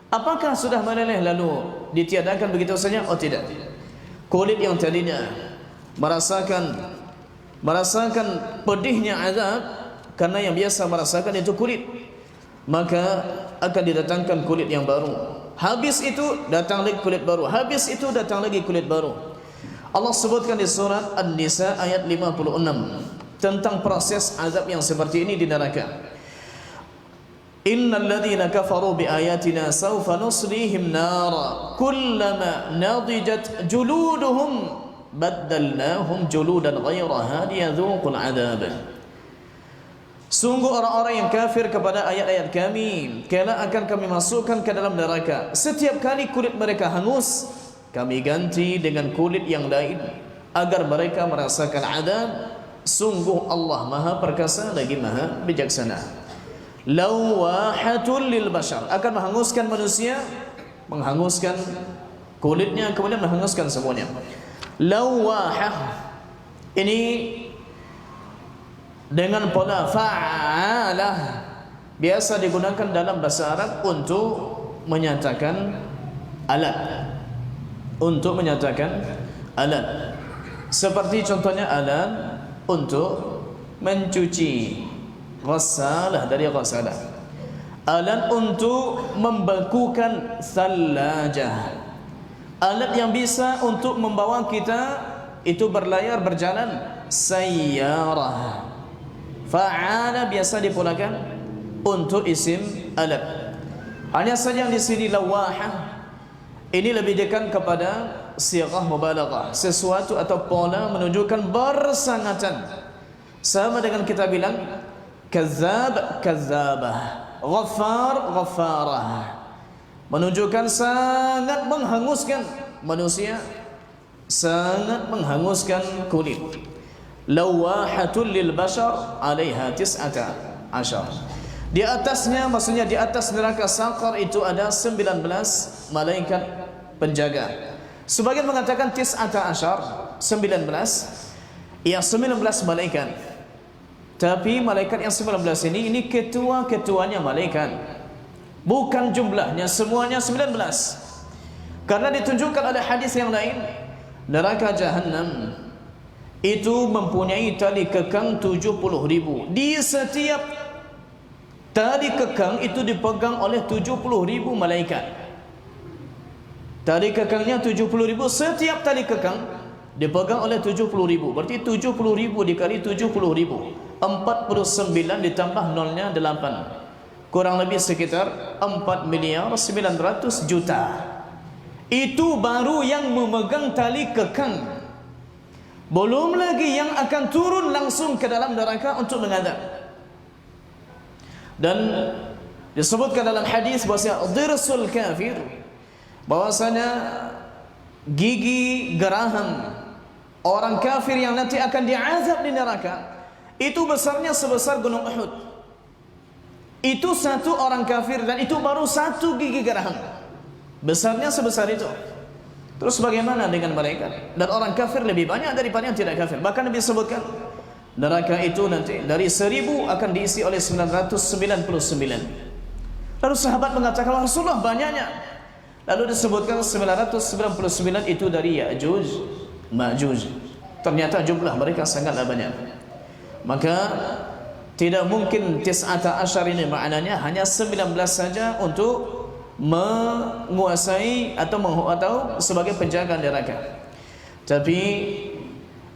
apakah sudah meleleh lalu ditiadakan begitu saja? Oh tidak. Kulit yang tadinya merasakan pedihnya azab, karena yang biasa merasakan itu kulit, maka akan didatangkan kulit yang baru. Habis itu datang lagi kulit baru, habis itu datang lagi kulit baru. Allah sebutkan di surat An-Nisa ayat 56 tentang proses azab yang seperti ini di neraka. Innal ladzina kafaru bi ayatina sawfa nuslihim nara kullama nadijat juluduhum baddalnahum juludan ghayraha liyadhuqul adzab. Sungguh orang-orang yang kafir kepada ayat-ayat kami, kelak akan kami masukkan ke dalam neraka. Setiap kali kulit mereka hangus, kami ganti dengan kulit yang lain agar mereka merasakan azab. Sungguh Allah Maha Perkasa lagi Maha Bijaksana. Lawahatul lil bashar, akan menghanguskan manusia, menghanguskan kulitnya, kemudian menghanguskan semuanya. Lawahah ini dengan pola fa'alah biasa digunakan dalam bahasa Arab untuk menyatakan alat, untuk menyatakan alat. Seperti contohnya alat untuk mencuci, ghassalah dari ghassalah, alat untuk membekukan thalajah, alat yang bisa untuk membawa kita itu berlayar, berjalan, sayyarah. Fa'ala biasa dipulakan untuk isim alat. Hanya saja di sini lawahah ini lebih dekat kepada sighah mubalaghah, sesuatu atau pola menunjukkan bersangatan. Sama dengan kita bilang kazzab, kazzabah, ghaffar, ghaffarah, menunjukkan sangat menghanguskan manusia, sangat menghanguskan kulit. Lawahatul lil bashar 'alaiha 19. Di atasnya, maksudnya di atas neraka Saqar itu ada 19 malaikat penjaga. Sebagian mengatakan 19, 19, yang 19 malaikat. Tapi malaikat yang 19 ini ketua-ketuanya malaikat, bukan jumlahnya semuanya 19. Karena ditunjukkan oleh hadis yang lain, neraka Jahannam itu mempunyai tali kekang 70.000. Di setiap tali kekang itu dipegang oleh 70.000 malaikat. Tali kekangnya 70.000, setiap tali kekang dipegang oleh 70.000. Berarti 70.000 dikali 70.000, 49 ditambah nolnya 8, kurang lebih sekitar 4.900.000.000. Itu baru yang memegang tali kekang. Belum lagi yang akan turun langsung ke dalam neraka untuk mengadab. Dan disebutkan dalam hadis bahwasanya dirsul kafir, bahwasanya gigi geraham orang kafir yang nanti akan diazab di neraka itu besarnya sebesar gunung Uhud. Itu satu orang kafir dan itu baru satu gigi geraham, besarnya sebesar itu. Terus bagaimana dengan mereka? Dan orang kafir lebih banyak daripada yang tidak kafir. Bahkan Nabi sebutkan neraka itu nanti dari 1000 akan diisi oleh 999. Lalu sahabat mengatakan, Rasulullah banyaknya. Lalu disebutkan 999 itu dari Ya'juj Ma'juj. Ternyata jumlah mereka sangatlah banyak. Maka tidak mungkin tis'ata asyar ini maknanya hanya 19 saja untuk menguasai atau sebagai penjaga neraka. Tapi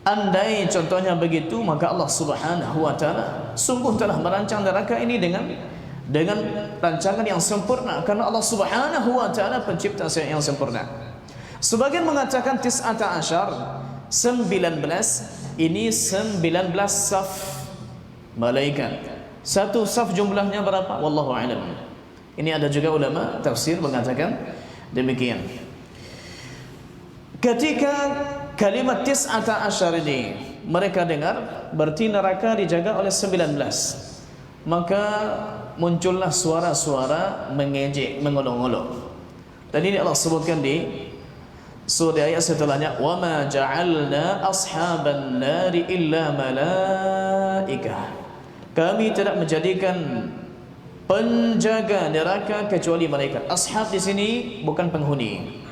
andai contohnya begitu, maka Allah Subhanahu wa taala sungguh telah merancang neraka ini dengan rancangan yang sempurna, karena Allah Subhanahu wa taala pencipta yang sempurna. Sebagian mengatakan tis'ata asyar 19, ini 19 saf malaikat. Satu saf jumlahnya berapa? Wallahu a'lam. Ini ada juga ulama tafsir mengatakan demikian. Ketika kalimat tis'ata asyar ini mereka dengar, berarti neraka dijaga oleh 19. Maka muncullah suara-suara mengejek, mengolok-olok. Dan ini Allah sebutkan di surah ayat setelahnya, wa ma ja'alna ashaban nari illa malaikah. Kami tidak menjadikan penjaga neraka kecuali malaikat. Ashab di sini bukan penghuni.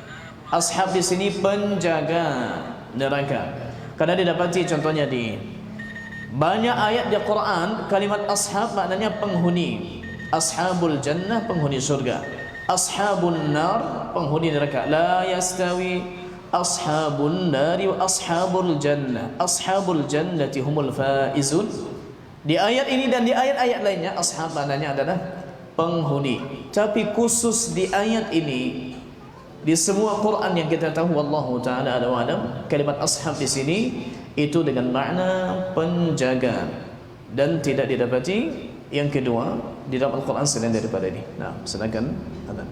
Ashab di sini penjaga neraka. Karena didapati contohnya di banyak ayat di Quran kalimat ashab maknanya penghuni. Ashabul jannah penghuni surga. Ashabun nar penghuni neraka. La yastawi ashabun nari wa ashabul jannah. Ashabul jannati humul faizun. Di ayat ini dan di ayat-ayat lainnya ashab maknanya adalah penghuni. Tapi khusus di ayat ini, di semua Quran yang kita tahu, wallahu taala a'lam, kalimat ashab di sini itu dengan makna penjaga dan tidak didapati yang kedua di dalam Al-Quran selain daripada ini. Nah, silakan Adan.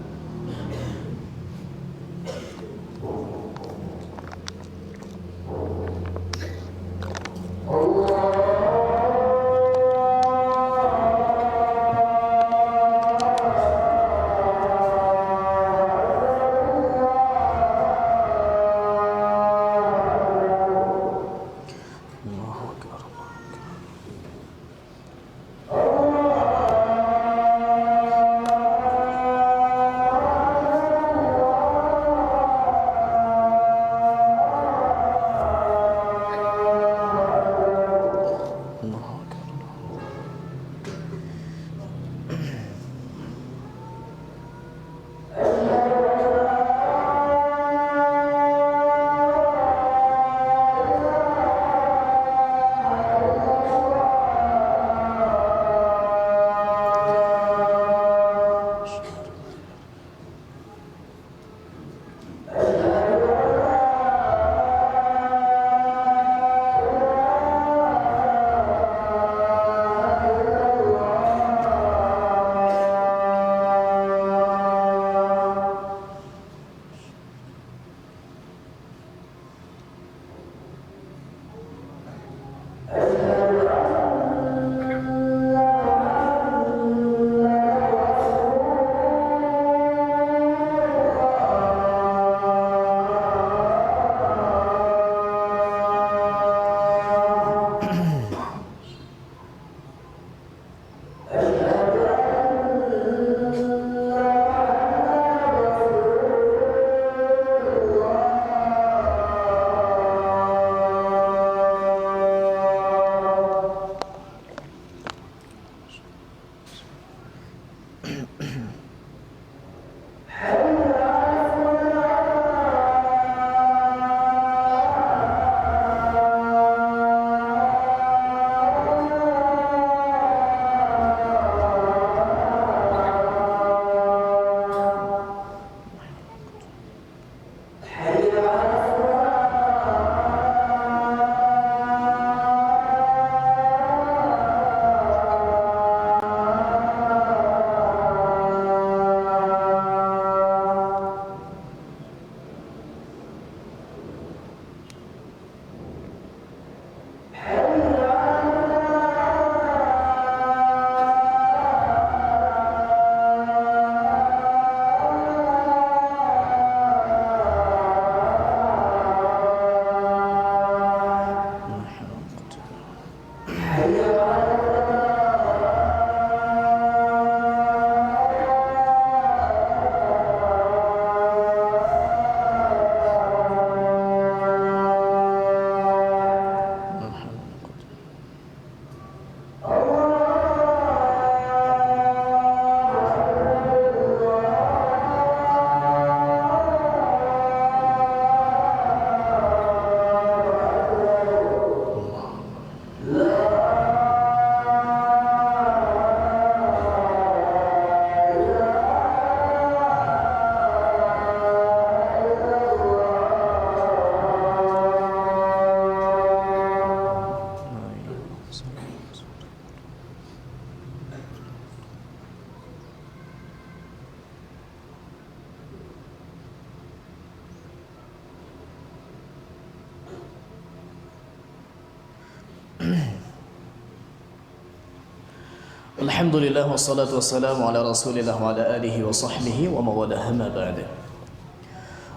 Alhamdulillah wassalatu wassalamu ala Rasulillah wa ala alihi wa sahbihi wa mawalah ma ba'da.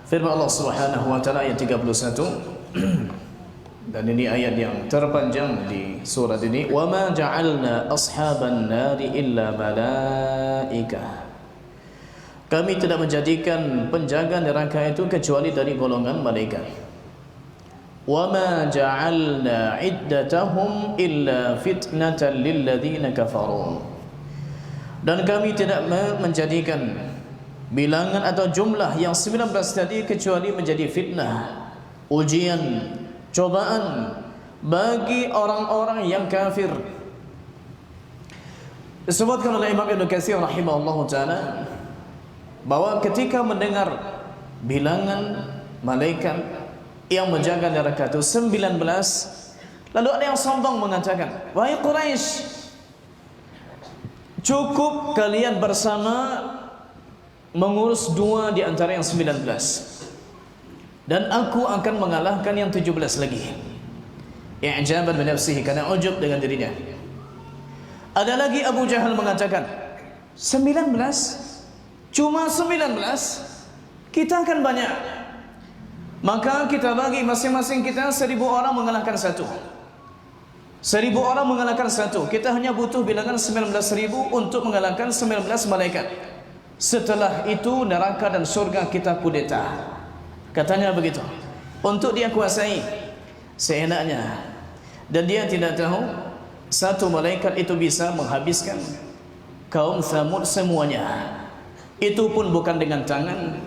Firman Allah Subhanahu wa taala ayat 31 dan ini ayat yang terpanjang di surat ini, wa ma ja'alna ashaban nari illa malaikah. Kami tidak menjadikan penjaga neraka itu kecuali dari golongan malaikat. وَمَا جَعَلْنَا عِدَّتَهُمْ إِلَّا فِتْنَةً لِلَّذِينَ كَفَرُوا. Dan kami tidak menjadikan bilangan atau jumlah yang 19 tadi kecuali menjadi fitnah, ujian, cobaan bagi orang-orang yang kafir. Disebutkan oleh Imam Ibn Katsir rahimahullahu ta'ala bahwa ketika mendengar bilangan malaikat yang menjaga neraka itu 19, lalu ada yang sombong mengatakan, wahai Quraisy, cukup kalian bersama mengurus 2 di antara yang 19 dan aku akan mengalahkan yang 17 lagi. I'jaban bi nafsihi, karena ujub dengan dirinya. Ada lagi Abu Jahal mengatakan, 19? Cuma 19? Kita akan banyak. Maka kita bagi masing-masing kita 1000 orang mengalahkan 1. 1000 orang mengalahkan 1. Kita hanya butuh bilangan 19.000 untuk mengalahkan 19 malaikat. Setelah itu neraka dan surga kita kudeta. Katanya begitu. Untuk dia kuasai seenaknya. Dan dia tidak tahu satu malaikat itu bisa menghabiskan kaum Tsamud semuanya. Itu pun bukan dengan tangan,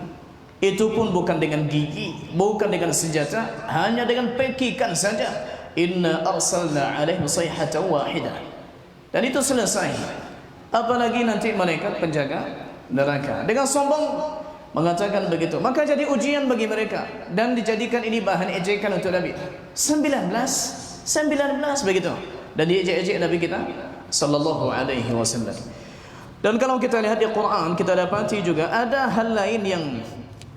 itu pun bukan dengan gigi, bukan dengan senjata, hanya dengan pekikan saja. Inna arsalna alaihim sayhatan wahidah. Dan itu selesai. Apalagi nanti malaikat penjaga neraka dengan sombong mengatakan begitu. Maka jadi ujian bagi mereka dan dijadikan ini bahan ejekan untuk Nabi. 19 begitu. Dan diejek-ejek Nabi kita sallallahu alaihi wasallam. Dan kalau kita lihat di Quran, kita dapati juga ada hal lain yang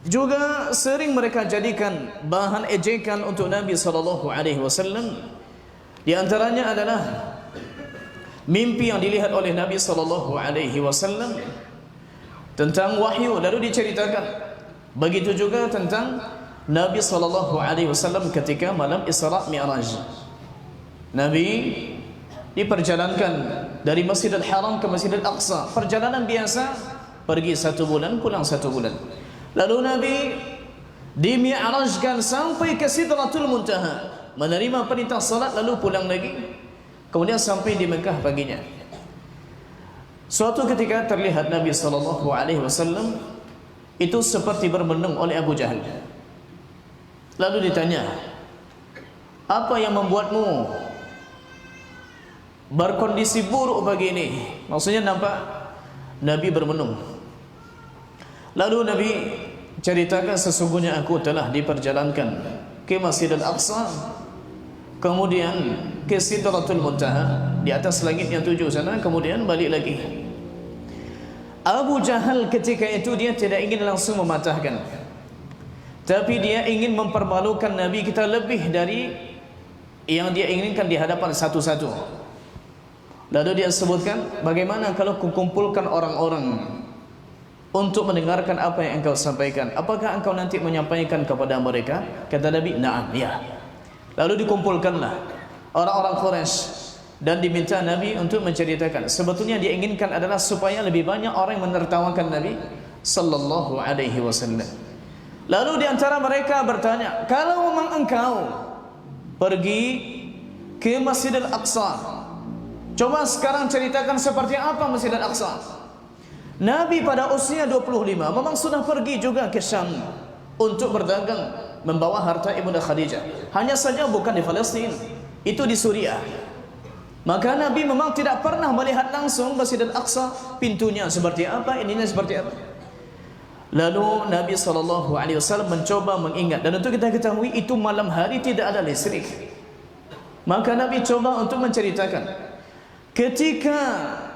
juga sering mereka jadikan bahan ejekan untuk Nabi sallallahu alaihi wasallam. Di antaranya adalah mimpi yang dilihat oleh Nabi sallallahu alaihi wasallam tentang wahyu, lalu diceritakan. Begitu juga tentang Nabi sallallahu alaihi wasallam ketika malam Isra Mi'raj. Nabi diperjalankan dari Masjidil Haram ke Masjidil Aqsa. Perjalanan biasa, pergi 1 bulan, pulang 1 bulan. Lalu Nabi dimi'rajkan sampai ke Sidratul Muntaha, menerima perintah salat lalu pulang lagi. Kemudian sampai di Mekah paginya. Suatu ketika terlihat Nabi SAW itu seperti bermenung oleh Abu Jahal. Lalu ditanya, apa yang membuatmu berkondisi buruk begini? Maksudnya nampak Nabi bermenung. Lalu Nabi ceritakan, sesungguhnya aku telah diperjalankan ke Masjidil Aqsa, kemudian ke Sidratul Muntaha, di atas langit yang 7 sana, kemudian balik lagi. Abu Jahal ketika itu dia tidak ingin langsung mematahkan, tapi dia ingin mempermalukan Nabi kita lebih dari yang dia inginkan di hadapan satu-satu. Lalu dia sebutkan, bagaimana kalau kukumpulkan orang-orang untuk mendengarkan apa yang engkau sampaikan, apakah engkau nanti menyampaikan kepada mereka? Kata Nabi, na'am, ya. Lalu dikumpulkanlah orang-orang Quraisy dan diminta Nabi untuk menceritakan. Sebetulnya dia inginkan adalah supaya lebih banyak orang yang menertawakan Nabi sallallahu alaihi wasallam. Lalu di antara mereka bertanya, kalau memang engkau pergi ke Masjidil Aqsa, coba sekarang ceritakan seperti apa Masjidil Aqsa. Nabi pada usia 25 memang sudah pergi juga ke Syam untuk berdagang, membawa harta Ibunda Khadijah. Hanya saja bukan di Palestina, itu di Suriah. Maka Nabi memang tidak pernah melihat langsung Masjidil Aqsa, pintunya seperti apa, ininya seperti apa. Lalu Nabi SAW mencoba mengingat, dan untuk kita ketahui itu malam hari tidak ada listrik. Maka Nabi coba untuk menceritakan. Ketika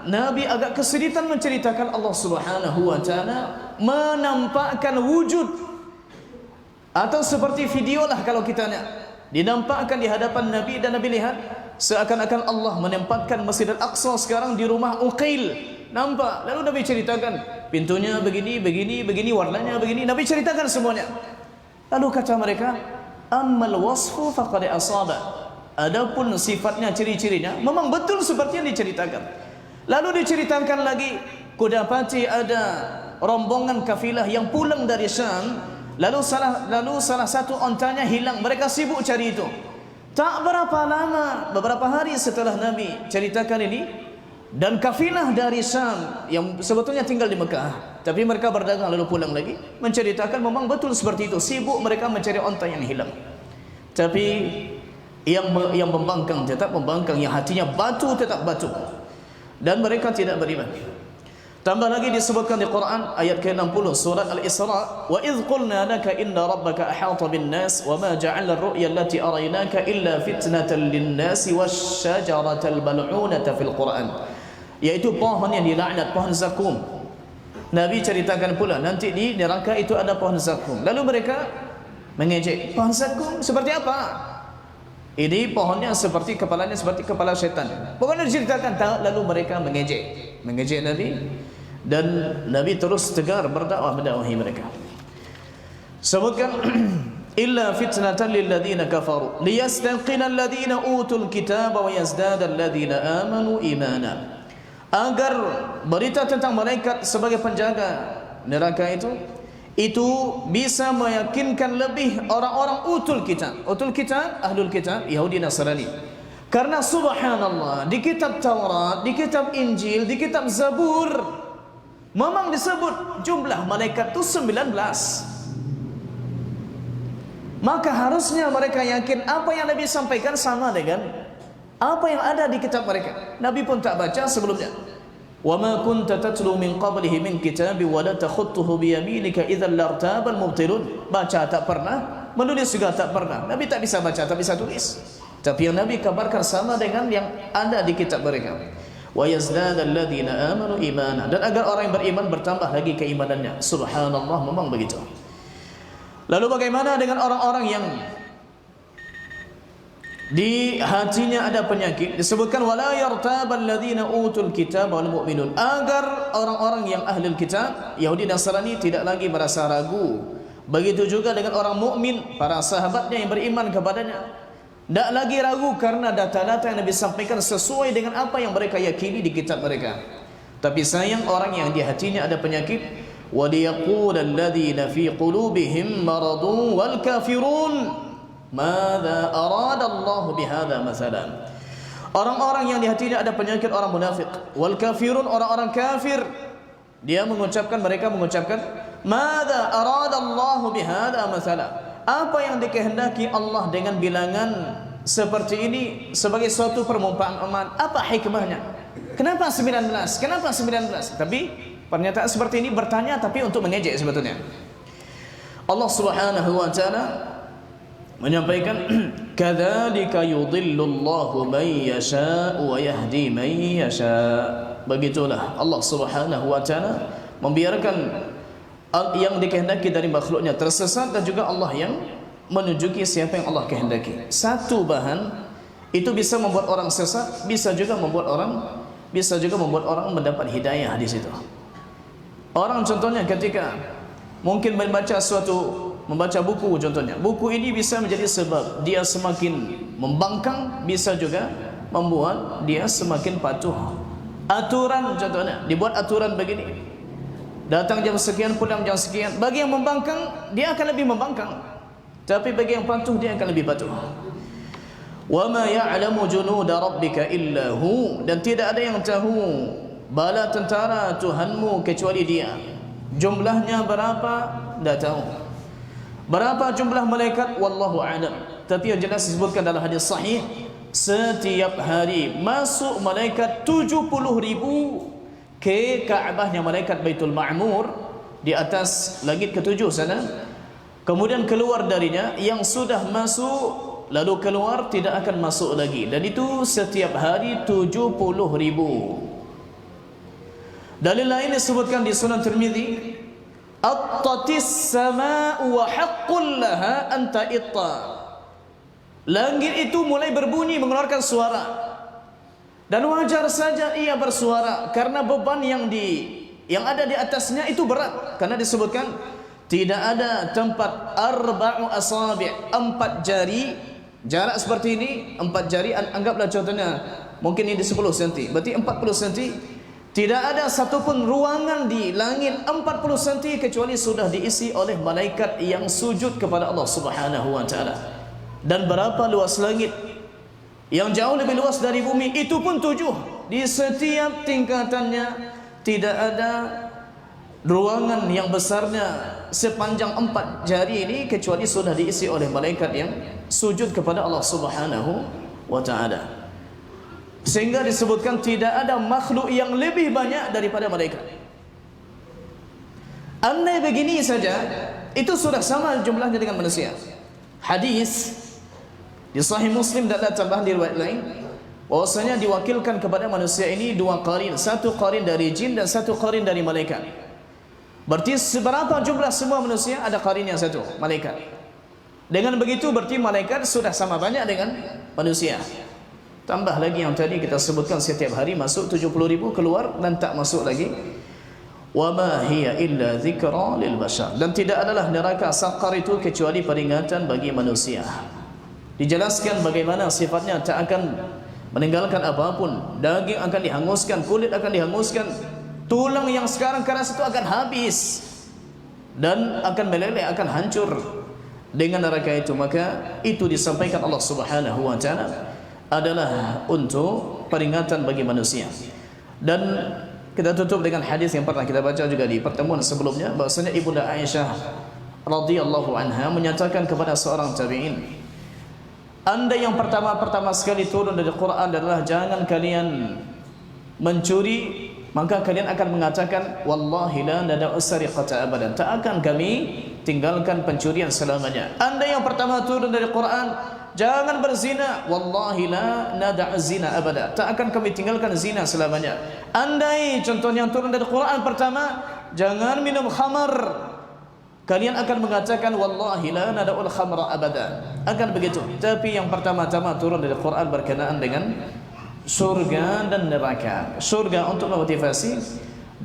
Nabi agak kesulitan menceritakan, Allah Subhanahu wa taala menampakkan wujud, atau seperti video lah kalau kita nak, dinampakkan di hadapan Nabi, dan Nabi lihat seakan-akan Allah menempatkan Masjid Al-Aqsa sekarang di rumah Uqail. Nampak. Lalu Nabi ceritakan pintunya begini, begini, begini, warnanya begini. Nabi ceritakan semuanya. Lalu kata mereka, ammal wasfu faqad asaba. Adapun sifatnya, ciri-cirinya memang betul seperti yang diceritakan. Lalu diceritakan lagi, kudapati ada rombongan kafilah yang pulang dari Syam. Lalu salah satu ontanya hilang. Mereka sibuk cari itu. Tak berapa lama, beberapa hari setelah Nabi ceritakan ini, dan kafilah dari Syam yang sebetulnya tinggal di Mekah, tapi mereka berdagang lalu pulang lagi, menceritakan memang betul seperti itu. Sibuk mereka mencari onta yang hilang. Tapi yang membangkang tetap membangkang, yang hatinya batu tetap batu, dan mereka tidak beriman. Tambah lagi disebutkan di Quran ayat ke-60 surat Al-Isra, wa idz qulna laka inna rabbaka ahata bin nas wa ma ja'alna ar-ru'ya allati araynaka illa fitnatan lin-nas wash-shajaratal mal'unata fil Quran, yaitu pohon yang dilaknat, pohon zakum. Nabi ceritakan pula nanti di neraka itu ada pohon zakum. Lalu mereka mengejek, pohon zakum seperti apa? Ini pohonnya seperti kepalanya seperti kepala syaitan. Pokoknya diceritakan, lalu mereka mengejek Nabi. Dan Nabi terus tegar berdakwah, mendakwahi mereka. Sebutkan illa fitnatan lil ladzina kafaru liyastaqina alladziina utul kitaba wa yazdada alladziina amanu imana. Agar berita tentang malaikat sebagai penjaga neraka itu bisa meyakinkan lebih orang-orang utul kitab. Utul kitab, ahlul kitab, Yahudi Nasrani. Karena subhanallah, di kitab Taurat, di kitab Injil, di kitab Zabur memang disebut jumlah malaikat itu 19. Maka harusnya mereka yakin apa yang Nabi sampaikan sama dengan apa yang ada di kitab mereka. Nabi pun tak baca sebelumnya. Wa ma kunta tatlu min qablihi min kitabi wa la takhutuhu bi yaminika idzal lartabal mubtilun. Baca tak pernah, menulis juga tak pernah. Nabi tak bisa baca, tak bisa tulis. Tapi yang Nabi kabarkan sama dengan yang ada di kitab mereka. Wa yazdada alladziina amanu imana, dan agar orang yang beriman bertambah lagi keimanannya. Subhanallah, memang begitu. Lalu bagaimana dengan orang-orang yang di hatinya ada penyakit? Disebutkan wala yartabal ladziina utul kitaba wal mu'minun, agar orang-orang yang ahli kitab, Yahudi dan Nasrani tidak lagi merasa ragu. Begitu juga dengan orang mukmin, para sahabatnya yang beriman kepadanya, tidak lagi ragu karena data-data yang Nabi sampaikan sesuai dengan apa yang mereka yakini di kitab mereka. Tapi sayang orang yang di hatinya ada penyakit, wa liyaqul alladziina fi qulubihim maradun wal kafirun madza arada Allah bihadza masalan. Orang-orang yang di hatinya ada penyakit, orang munafik, wal kafirun, orang-orang kafir, mereka mengucapkan madza arada Allah bihadza masalan. Apa yang dikehendaki Allah dengan bilangan seperti ini sebagai suatu perumpamaan? Apa hikmahnya? Kenapa 19? Kenapa 19? Tapi pernyataan seperti ini bertanya tapi untuk mengejek sebetulnya. Allah Subhanahu wa taala menyampaikan kadzalika yudhillullahu man yasha'u wa yahdi man yasha'. Begitulah Allah Subhanahu wa taala membiarkan yang dikehendaki dari makhluknya tersesat, dan juga Allah yang menunjuki siapa yang Allah kehendaki. Satu bahan itu bisa membuat orang sesat, bisa juga membuat orang mendapat hidayah di situ. Orang contohnya ketika mungkin membaca buku contohnya. Buku ini bisa menjadi sebab dia semakin membangkang, bisa juga membuat dia semakin patuh. Aturan contohnya, dibuat aturan begini, datang jam sekian, pulang jam sekian. Bagi yang membangkang, dia akan lebih membangkang, tapi bagi yang patuh, dia akan lebih patuh. Wa ma ya'lamu junuda rabbika illa hu, dan tidak ada yang tahu bala tentara Tuhanmu kecuali Dia. Jumlahnya berapa? Tidak tahu. Berapa jumlah malaikat? Wallahu a'lam. Tapi yang jelas disebutkan dalam hadis sahih, setiap hari masuk malaikat 70.000 ke Kaabahnya malaikat Baitul Ma'mur di atas langit ketujuh sana. Kemudian keluar darinya, yang sudah masuk lalu keluar tidak akan masuk lagi, dan itu setiap hari 70.000. Dalil lain disebutkan di Sunan Tirmizi, attatis samaa'u wa haqqul laha anta itta. Langit itu mulai berbunyi, mengeluarkan suara, dan wajar saja ia bersuara karena beban yang ada di atasnya itu berat. Karena disebutkan tidak ada tempat arba'u asabi', 4 jari, jarak seperti ini, 4 jari, anggaplah contohnya mungkin ini 10 cm, berarti 40 cm. Tidak ada satupun ruangan di langit 40 cm kecuali sudah diisi oleh malaikat yang sujud kepada Allah Subhanahu wa taala. Dan berapa luas langit? Yang jauh lebih luas dari bumi, itu pun 7. Di setiap tingkatannya tidak ada ruangan yang besarnya sepanjang 4 jari ini kecuali sudah diisi oleh malaikat yang sujud kepada Allah Subhanahu wa taala. Sehingga disebutkan tidak ada makhluk yang lebih banyak daripada malaikat. Andai begini saja, itu sudah sama jumlahnya dengan manusia. Hadis di Sahih Muslim dan ada tambahan di riwayat lain, bahwasanya diwakilkan kepada manusia ini 2 qarin, 1 qarin dari jin dan 1 qarin dari malaikat. Berarti seberapa jumlah semua manusia, ada qarin yang 1, malaikat. Dengan begitu berarti malaikat sudah sama banyak dengan manusia. Tambah lagi yang tadi kita sebutkan, setiap hari masuk 70.000, keluar dan tak masuk lagi. Wa ma hiya illa dzikra lil bashar, dan tidak adalah neraka Saqar itu kecuali peringatan bagi manusia. Dijelaskan bagaimana sifatnya, tak akan meninggalkan apapun. Daging akan dihanguskan, kulit akan dihanguskan, tulang yang sekarang keras itu akan habis dan akan meleleh, akan hancur dengan neraka itu. Maka itu disampaikan Allah Subhanahu wa taala adalah untuk peringatan bagi manusia. Dan kita tutup dengan hadis yang pernah kita baca juga di pertemuan sebelumnya, bahwasanya Ibunda Aisyah radhiyallahu anha menyatakan kepada seorang tabi'in, anda yang pertama sekali turun dari Quran adalah jangan kalian mencuri, maka kalian akan mengatakan wallahi la nada'u sariqata abadan, tak akan kami tinggalkan pencurian selamanya. Anda yang pertama turun dari Quran, jangan berzina, wallahi la nada'u zina abada, tak akan kami tinggalkan zina selamanya. Andai contohnya yang turun dari Quran pertama, jangan minum khamar, kalian akan mengatakan wallahi la nada'ul khamra abada, akan begitu. Tapi yang pertama-tama turun dari Quran berkenaan dengan surga dan neraka. Surga untuk memotivasi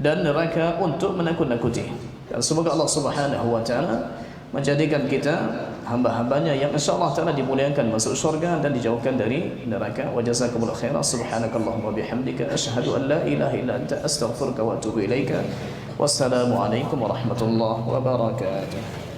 dan neraka untuk menakut-nakuti. Dan semoga Allah Subhanahu wa taala menjadikan kita hamba-hambanya yang insyaallah taala dimuliakan masuk surga dan dijauhkan dari neraka. Wa jazakumullahu khairan. Subhanakallahumma bihamdika asyhadu an la ilaha illa anta astaghfiruka wa atubu ilaika. Wassalamu alaikum warahmatullahi wabarakatuh.